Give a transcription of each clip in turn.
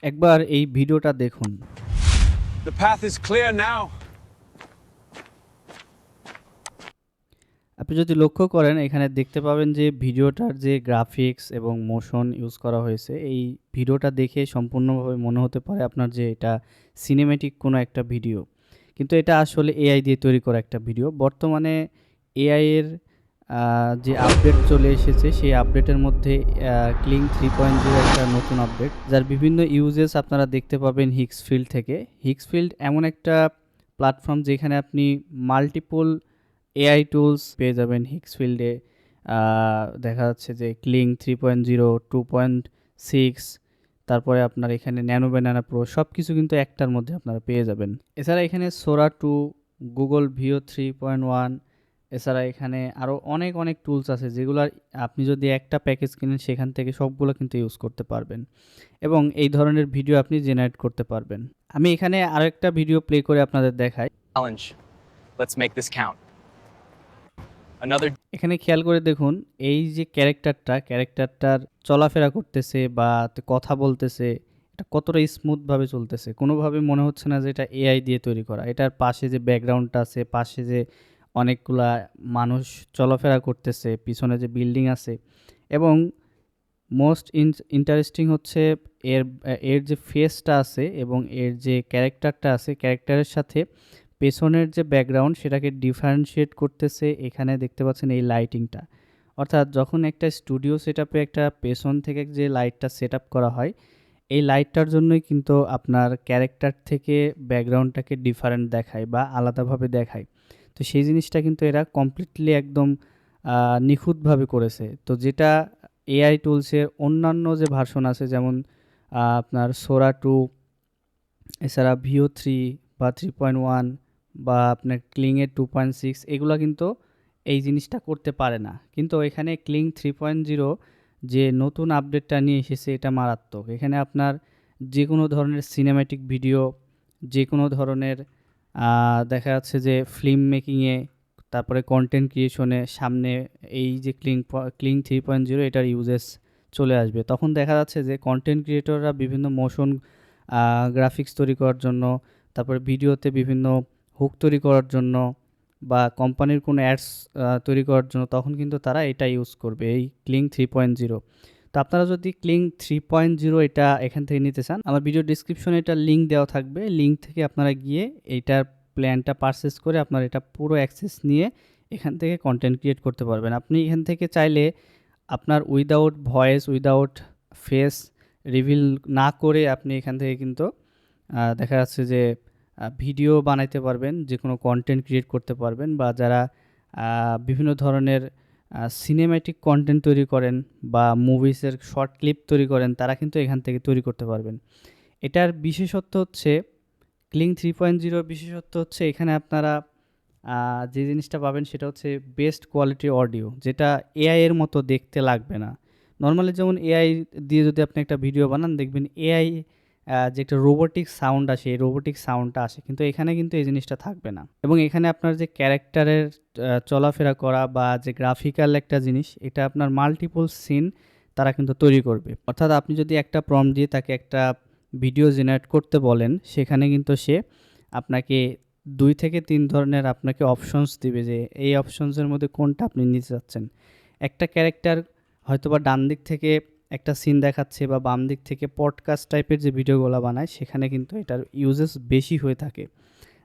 একবার এই ভিডিওটা দেখুন। The path is clear now. আপনি যদি লক্ষ্য করেন এখানে দেখতে পাবেন যে ভিডিওটার যে গ্রাফিক্স এবং মোশন ইউজ করা হয়েছে, এই ভিডিওটা দেখে সম্পূর্ণভাবে মনে হতে পারে আপনার যে এটা সিনেমেটিক কোনো একটা ভিডিও। কিন্তু এটা আসলে এআই দিয়ে তৈরি করা একটা ভিডিও। বর্তমানে এআই এর যে আপডেট চলে এসেছে সেই আপডেটের মধ্যে ক্লিং 3.0 একটা নতুন আপডেট, যার বিভিন্ন ইউজেস আপনারা দেখতে পাবেন হিক্সফিল্ড থেকে। হিক্সফিল্ড এমন একটা প্ল্যাটফর্ম যেখানে আপনি মাল্টিপল এআই টুলস পেয়ে যাবেন হিক্সফিল্ডে। দেখা যাচ্ছে যে ক্লিং 3.0, 2.6, তারপরে আপনার এখানে ন্যানো ব্যানানা প্রো সব কিছু কিন্তু একটার মধ্যে আপনারা পেয়ে যাবেন। এছাড়া এখানে সোরা 2, গুগল ভিও 3.1, এছাড়া এখানে আরও অনেক টুলস আছে যেগুলোর আপনি যদি একটা প্যাকেজ কিনেন সেখান থেকে সবগুলো কিন্তু ইউজ করতে পারবেন এবং এই ধরনের ভিডিও আপনি জেনারেট করতে পারবেন। আমি এখানে আরও একটা ভিডিও প্লে করে আপনাদের দেখাই। Challenge. Let's make this count. Another এখানে খেয়াল করে দেখুন এই যে ক্যারেক্টারটার চলাফেরা করতেছে বা কথা বলতেছে, এটা কতটা স্মুথভাবে চলতেছে। কোনোভাবে মনে হচ্ছে না যে এটা এআই দিয়ে তৈরি করা। এটার পাশে যে ব্যাকগ্রাউন্ডটা আছে, পাশে যে অনেকগুলা মানুষ চলাফেরা করতেছে, পিছনে যে বিল্ডিং আছে এবং মোস্ট ইন্টারেস্টিং হচ্ছে এর যে ফেসটা আছে এবং এর যে ক্যারেক্টারটা আছে, ক্যারেক্টারের সাথে পেছনের যে ব্যাকগ্রাউন্ড সেটাকে ডিফারেন্সিয়েট করতেছে। এখানে দেখতে পাচ্ছেন এই লাইটিংটা, অর্থাৎ যখন একটা স্টুডিও সেটআপে একটা পেছন থেকে যে লাইটটা সেট আপ করা হয়, এই লাইটটার জন্যই কিন্তু আপনার ক্যারেক্টার থেকে ব্যাকগ্রাউন্ডটাকে ডিফারেন্ট দেখায় বা আলাদাভাবে দেখায়। তো সেই জিনিসটা কিন্তু এরা কমপ্লিটলি একদম নিখুঁতভাবে করেছে। তো যেটা এআই টুলসের অন্যান্য যে ভার্সন আছে যেমন আপনার সোরা 2, এছাড়া ভিও 3 বা 3.1 বা আপনার ক্লিংয়ের 2.6, এগুলো কিন্তু এই জিনিসটা করতে পারে না। কিন্তু এখানে ক্লিং 3.0 যে নতুন আপডেটটা নিয়ে এসেছে এটা মারাত্মক। এখানে আপনার যে কোনো ধরনের সিনেম্যাটিক ভিডিও, যে কোনো ধরনের দেখা যাচ্ছে যে ফিল্ম মেকিংয়ে, তারপরে কন্টেন্ট ক্রিয়েশনে সামনে এই যে ক্লিং 3.0 এটার ইউজেস চলে আসবে। তখন দেখা যাচ্ছে যে কন্টেন্ট ক্রিয়েটররা বিভিন্ন মোশন গ্রাফিক্স তৈরি করার জন্য, তারপরে ভিডিওতে বিভিন্ন হুক তৈরি করার জন্য বা কোম্পানির কোনো অ্যাডস তৈরি করার জন্য তখন কিন্তু তারা এটা ইউজ করবে, এই ক্লিং 3.0। তো আপনারা যদি ক্লিং 3.0 এটা এখান থেকে নিতে চান, আমার ভিডিও ডিসক্রিপশনে এটা লিঙ্ক দেওয়া থাকবে। লিঙ্ক থেকে আপনারা গিয়ে এইটার প্ল্যানটা পারচেস করে আপনারা এটা পুরো অ্যাক্সেস নিয়ে এখান থেকে কন্টেন্ট ক্রিয়েট করতে পারবেন। আপনি এখান থেকে চাইলে আপনার without voice, without face reveal না করে আপনি এখান থেকে কিন্তু দেখা যাচ্ছে যে ভিডিও বানাইতে পারবেন, যে কোনো কন্টেন্ট ক্রিয়েট করতে পারবেন বা যারা বিভিন্ন ধরনের সিনেম্যাটিক কন্টেন্ট তৈরি করেন বা মুভিসের শর্ট ক্লিপ তৈরি করেন তারা কিন্তু এখান থেকে তৈরি করতে পারবেন। এটার বিশেষত্ব হচ্ছে ক্লিং 3.0 বিশেষত্ব হচ্ছে এখানে আপনারা যে জিনিসটা পাবেন সেটা হচ্ছে বেস্ট কোয়ালিটি অডিও, যেটা এআই এর মতো দেখতে লাগবে না। নর্মালি যেমন এআই দিয়ে যদি আপনি একটা ভিডিও বানান দেখবেন এআই যে একটা রোবোটিক সাউন্ড আসে, এই রোবোটিক সাউন্ডটা আসে, কিন্তু এখানে কিন্তু এই জিনিসটা থাকবে না। এবং এখানে আপনার যে ক্যারেক্টারের চলাফেরা করা বা যে গ্রাফিক্যাল একটা জিনিস, এটা আপনার মাল্টিপল সিন তারা কিন্তু তৈরি করবে। অর্থাৎ আপনি যদি একটা প্রম্পট দিয়ে তাকে একটা ভিডিও জেনারেট করতে বলেন, সেখানে কিন্তু সে আপনাকে 2 থেকে 3 ধরনের আপনাকে অপশনস দিবে যে এই অপশনসের মধ্যে কোনটা আপনি নিতে চাচ্ছেন। একটা ক্যারেক্টার হয়তোবা ডান দিক থেকে একটা সিন দেখাচ্ছে বা বাম দিক থেকে পডকাস্ট টাইপের যে ভিডিওগুলো বানায় সেখানে কিন্তু এটার ইউজেস বেশি হয়ে থাকে।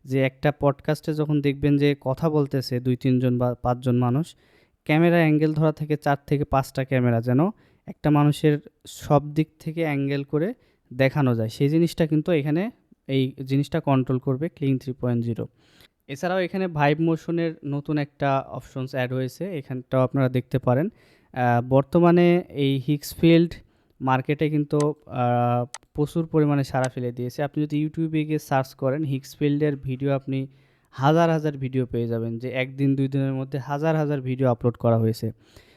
যে একটা পডকাস্টে যখন দেখবেন যে কথা বলতেছে 2-3 জন বা 5 জন মানুষ, ক্যামেরা অ্যাঙ্গেল ধরা থেকে 4 থেকে 5টা ক্যামেরা যেন একটা মানুষের সব দিক থেকে অ্যাঙ্গেল করে দেখানো যায়, সেই জিনিসটা কিন্তু এখানে এই জিনিসটা কন্ট্রোল করবে ক্লিং 3.0। এছাড়াও এখানে ভাইব মোশনের নতুন একটা অপশনস অ্যাড হয়েছে, এখানটাও আপনারা দেখতে পারেন। বর্তমানে এই হিক্সফিল্ড মার্কেটে কিন্তু প্রচুর পরিমাণে সাড়া ফেলে দিয়েছে। আপনি যদি ইউটিউবে গিয়ে সার্চ করেন হিক্সফিল্ডের ভিডিও, আপনি হাজার ভিডিও পেয়ে যাবেন, যে একদিন 2 দিনের মধ্যে হাজার ভিডিও আপলোড করা হয়েছে।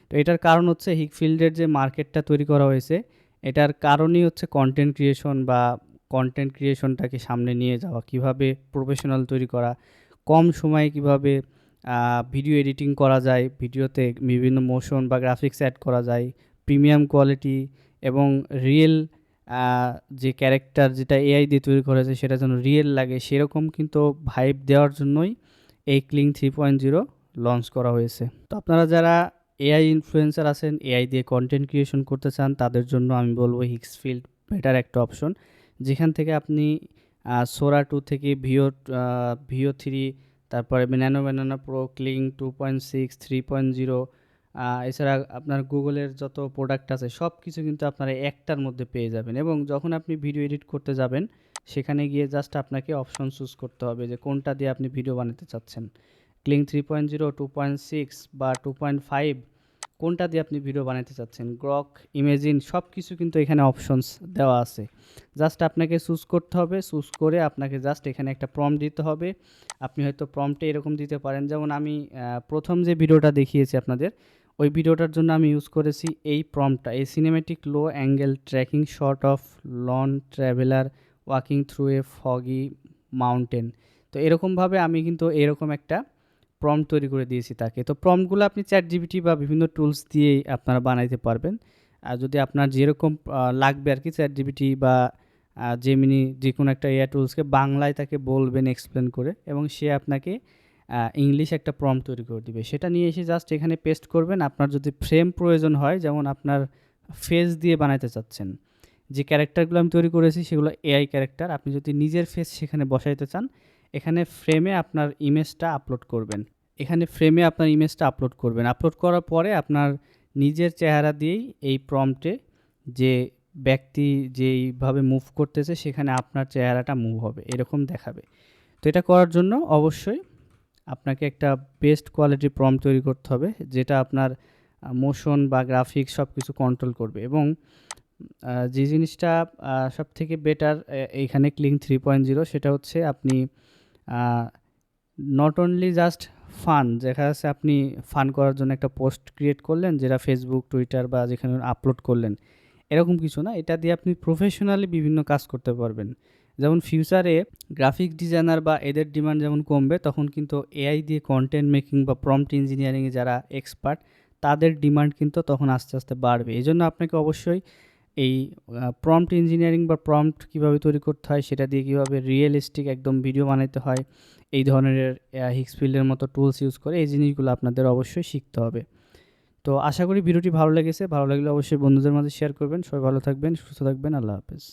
তো এটার কারণ হচ্ছে হিক্সফিল্ডের যে মার্কেটটা তৈরি করা হয়েছে, এটার কারণই হচ্ছে কন্টেন্ট ক্রিয়েশন বা কন্টেন্ট ক্রিয়েশনটাকে সামনে নিয়ে যাওয়া, কিভাবে প্রফেশনাল তৈরি করা, কম সময়ে কিভাবে ভিডিও এডিটিং করা যায়, ভিডিওতে বিভিন্ন মোশন বা গ্রাফিক্স অ্যাড করা যায়, প্রিমিয়াম কোয়ালিটি এবং রিয়েল যে ক্যারেক্টার যেটা এআই দিয়ে তৈরি করা হয়েছে সেটা যেন রিয়েল লাগে সেরকম কিন্তু ভাইব দেওয়ার জন্যই এই ক্লিং 3.0 লঞ্চ করা হয়েছে। তো আপনারা যারা এআই ইনফ্লুয়েন্সার আছেন, এআই দিয়ে কন্টেন্ট ক্রিয়েশন করতে চান, তাদের জন্য আমি বলবো হিক্সফিল্ড বেটার একটা অপশন, যেখান থেকে আপনি সোরা 2 থেকে ভিও 3, তারপরে ব্যানানা প্রো, ক্লিং 2.6, 3.0, এছাড়া আপনার গুগলের যত প্রোডাক্ট আছে সব কিছু কিন্তু আপনারা একটার মধ্যে পেয়ে যাবেন। এবং যখন আপনি ভিডিও এডিট করতে যাবেন সেখানে গিয়ে জাস্ট আপনাকে অপশন চুজ করতে হবে যে কোনটা দিয়ে আপনি ভিডিও বানাতে চাচ্ছেন, ক্লিং 3.0, 2.6 বা 2.5, কোনটা দিয়ে আপনি ভিডিও বানাতে চাচ্ছেন, গ্রক, ইমেজিন, সব কিছু কিন্তু এখানে অপশনস দেওয়া আছে। জাস্ট আপনাকে চুজ করতে হবে, চুজ করে আপনাকে জাস্ট এখানে একটা প্রম্পট দিতে হবে। আপনি হয়তো প্রম্পটে এরকম দিতে পারেন, যেমন আমি প্রথম যে ভিডিওটা দেখিয়েছি আপনাদের, ওই ভিডিওটার জন্য আমি ইউজ করেছি এই প্রম্পটটা, এই cinematic low angle tracking shot of loan traveller walking through a foggy mountain. তো এরকমভাবে আমি কিন্তু এরকম একটা প্রম্পট তৈরি করে দিয়েছি তাকে। তো প্রম্পটগুলো আপনি ChatGPT বা বিভিন্ন টুলস দিয়েই আপনারা বানাইতে পারবেন। আর যদি আপনার যেরকম লাগবে আর কি, ChatGPT বা জেমিনি, যে কোনো একটা এআই টুলসকে বাংলায় তাকে বলবেন এক্সপ্লেন করে, এবং সে আপনাকে ইংলিশ একটা প্রম্পট তৈরি করে দিবে। সেটা নিয়ে এসে জাস্ট এখানে পেস্ট করবেন। আপনার যদি ফ্রেম প্রয়োজন হয়, যেমন আপনার ফেস দিয়ে বানাইতে চাচ্ছেন, যে ক্যারেক্টারগুলো আমি তৈরি করেছি সেগুলো এআই ক্যারেক্টার, আপনি যদি নিজের ফেস সেখানে বসাইতে চান, এখানে ফ্রেমে আপনার ইমেজটা আপলোড করবেন। আপলোড করার পরে আপনার নিজের চেহারা দিয়েই এই প্রম্পটে যে ব্যক্তি যেইভাবে মুভ করতেছে সেখানে আপনার চেহারাটা মুভ হবে, এরকম দেখাবে। তো এটা করার জন্য অবশ্যই আপনাকে একটা বেস্ট কোয়ালিটির প্রম্পট তৈরি করতে হবে, যেটা আপনার মোশন বা গ্রাফিক্স সব কিছু কন্ট্রোল করবে। এবং যে জিনিসটা সবথেকে বেটার এইখানে ক্লিং 3.0, সেটা হচ্ছে আপনি নট অনলি জাস্ট ফান, দেখা যাচ্ছে আপনি ফান করার জন্য একটা পোস্ট ক্রিয়েট করলেন, যেটা ফেসবুক, টুইটার বা যেখানে আপলোড করলেন, এরকম কিছু না। এটা দিয়ে আপনি প্রফেশনালি বিভিন্ন কাজ করতে পারবেন। যেমন ফিউচারে গ্রাফিক ডিজাইনার বা এদের ডিমান্ড যেমন কমবে, তখন কিন্তু এআই দিয়ে কন্টেন্ট মেকিং বা প্রম্পট ইঞ্জিনিয়ারিংয়ে যারা এক্সপার্ট, তাদের ডিমান্ড কিন্তু তখন আস্তে আস্তে বাড়বে। এই জন্য আপনাকে অবশ্যই এই প্রম্পট ইঞ্জিনিয়ারিং বা প্রম্পট কীভাবে তৈরি করতে হয়, সেটা দিয়ে কীভাবে রিয়েলিস্টিক একদম ভিডিও বানাতে হয়, এই ধরনের হিক্সফিল্ডের মতো টুলস ইউজ করে এই জিনিসগুলো আপনাদের অবশ্যই শিখতে হবে। তো আশা করি ভিডিওটি ভালো লেগেছে। ভালো লাগলে অবশ্যই বন্ধুদের মাঝে শেয়ার করবেন। সবাই ভালো থাকবেন, সুস্থ থাকবেন। আল্লাহ হাফেজ।